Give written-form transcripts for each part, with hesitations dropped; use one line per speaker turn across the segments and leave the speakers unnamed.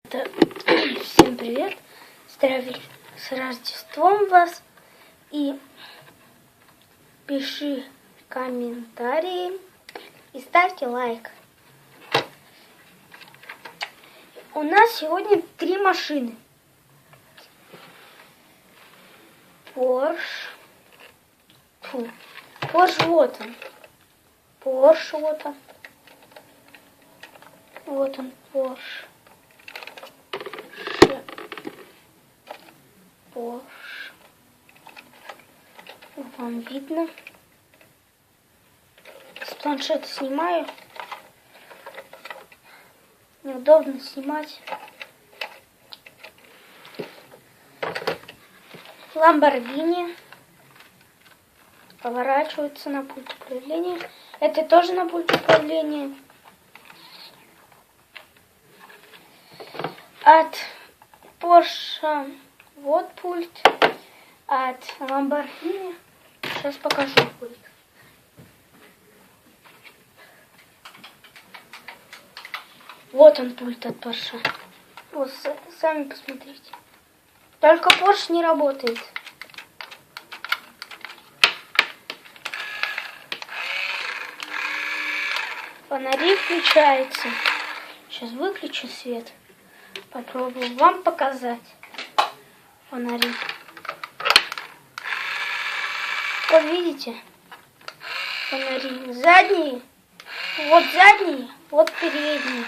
Всем привет! Здравия с Рождеством вас! И пиши комментарии и ставьте лайк. У нас сегодня 3 машины. Порш вот он. Порш вот он. Вот он, Порш. Порш. Вам видно? С планшета снимаю. Неудобно снимать. Ламборгини. Поворачивается на пульт управления. Это тоже на пульт управления. От Порша вот пульт. От Ламборгини сейчас покажу пульт. Вот он пульт от Порша. Вот сами посмотрите. Только Порш не работает. Фонари включаются. Сейчас выключу свет. Попробую вам показать фонари. Вот видите? Фонари задние. Вот задние, вот передние.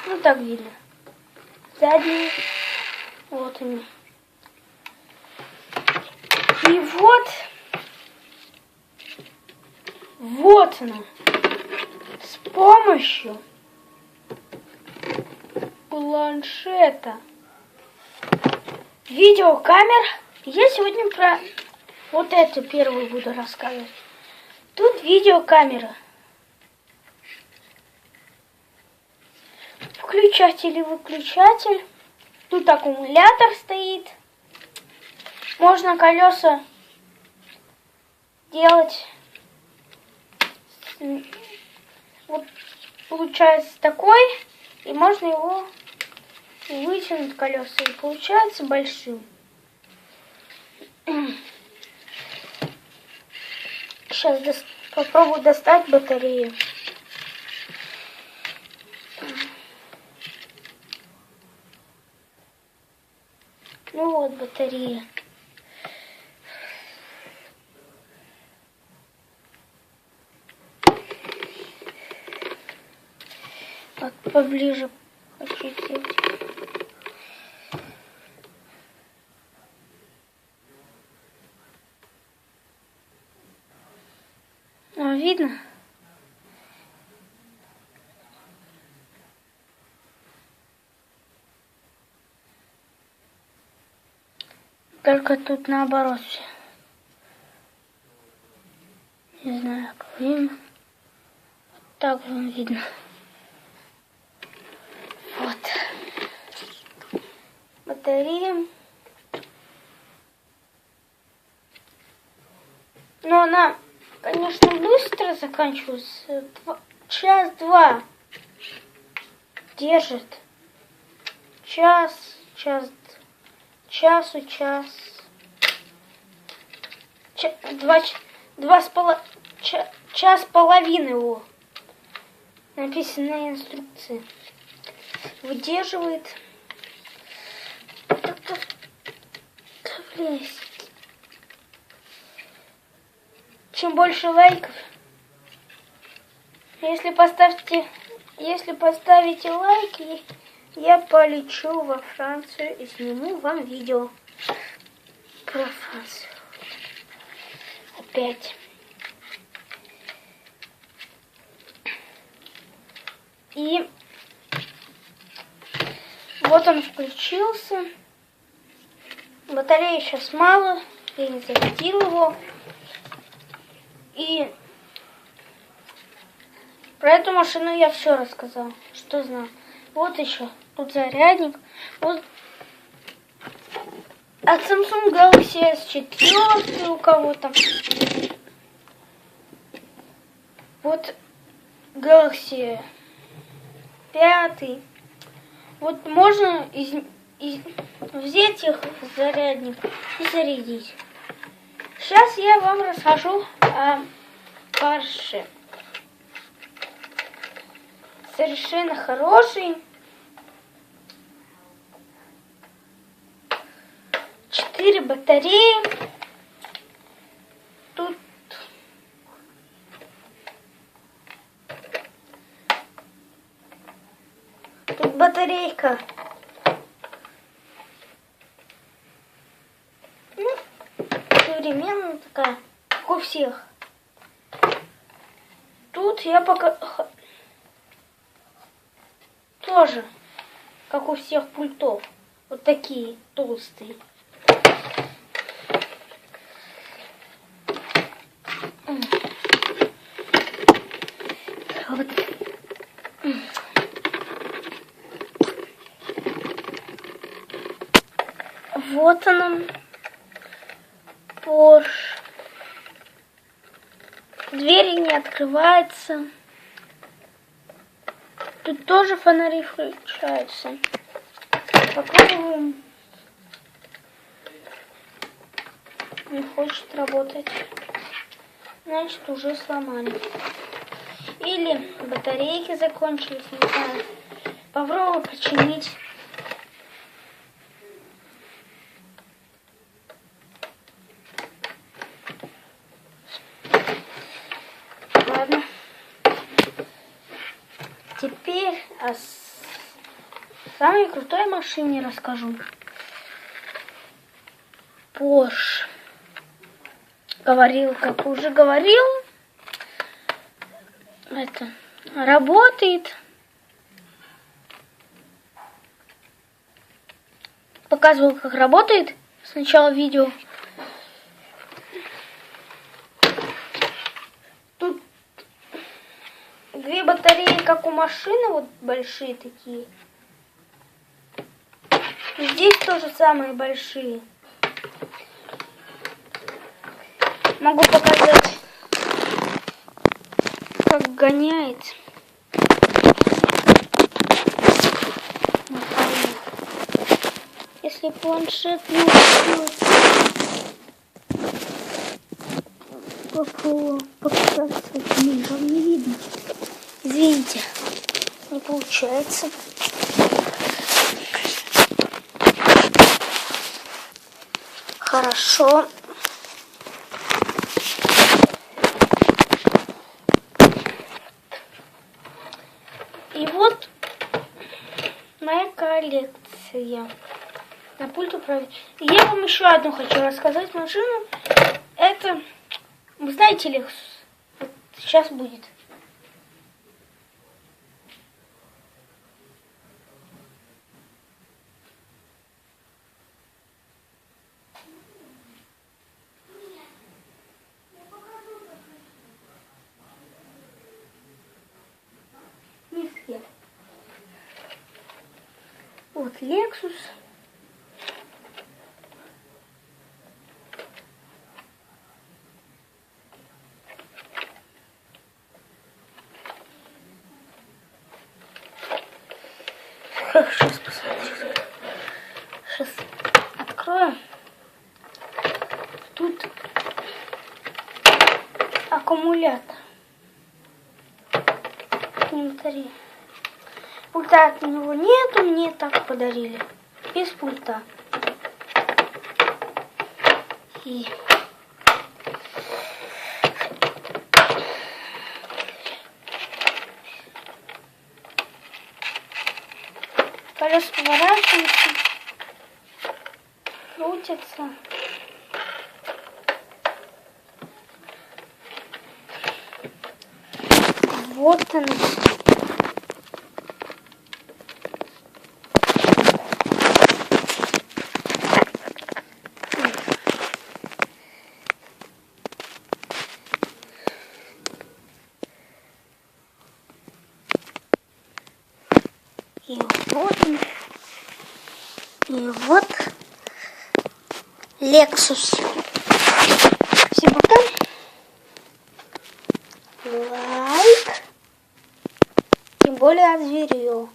Ну так видно. Задние. Вот они. И вот она. С помощью планшета, видеокамер. Я сегодня про вот эту первую буду рассказывать. Тут видеокамера. Включатель и выключатель. Тут аккумулятор стоит. Можно колеса делать. Вот получается такой. И можно его вытянуть колеса. И получается большим. Сейчас попробую достать батарею. Ну вот батарея. Вот поближе хочу сделать. Видно? Только тут наоборот все. Не знаю, как видно. Вот так вам видно. Вот. Батарея. Но она, конечно, быстро заканчивается. Час-два держит. Час. Час половины его. Написано на инструкции. Выдерживает. Чем больше лайков, если поставите лайки, я полечу во Францию и сниму вам видео про Францию. Опять. И вот он включился. Батареи сейчас мало. Я не зарядил его. И про эту машину я все рассказал, что знал. Вот еще. Тут зарядник. Вот от Samsung Galaxy S4 у кого-то. Вот Galaxy 5. Вот можно взять их в зарядник и зарядить. Сейчас я вам расскажу о Porsche. Совершенно хороший. 4 батареи. Тут батарейка. Ну, современная такая, как у всех. Тут я пока тоже, как у всех пультов, вот такие толстые. Вот она, Porsche. Двери не открываются. Тут тоже фонари включаются. Попробуем. Не хочет работать. Значит, уже сломали. Или батарейки закончились, не знаю. Попробую починить. Ладно. Теперь о самой крутой машине расскажу. Porsche. Как уже говорил, это работает. Показывал, как работает сначала видео. Тут 2 батареи, как у машины, вот большие такие. Здесь тоже самые большие. Могу показать, как гоняет. Если планшет не успеет, попробую показать. Ниже не видно. Извините, не получается. Хорошо. И вот моя коллекция на пульт управления. И я вам еще одну хочу рассказать машину. Это, вы знаете, Lexus. Вот сейчас будет. Вот Lexus. Сейчас посмотрим. Сейчас открою. Тут аккумулятор. Инвентарь. Пульта от него нету, мне так подарили. Без пульта. И колеса поворачиваются, крутятся. Вот она. И вот он. И вот Lexus. Все пока. Лайк. более озверел.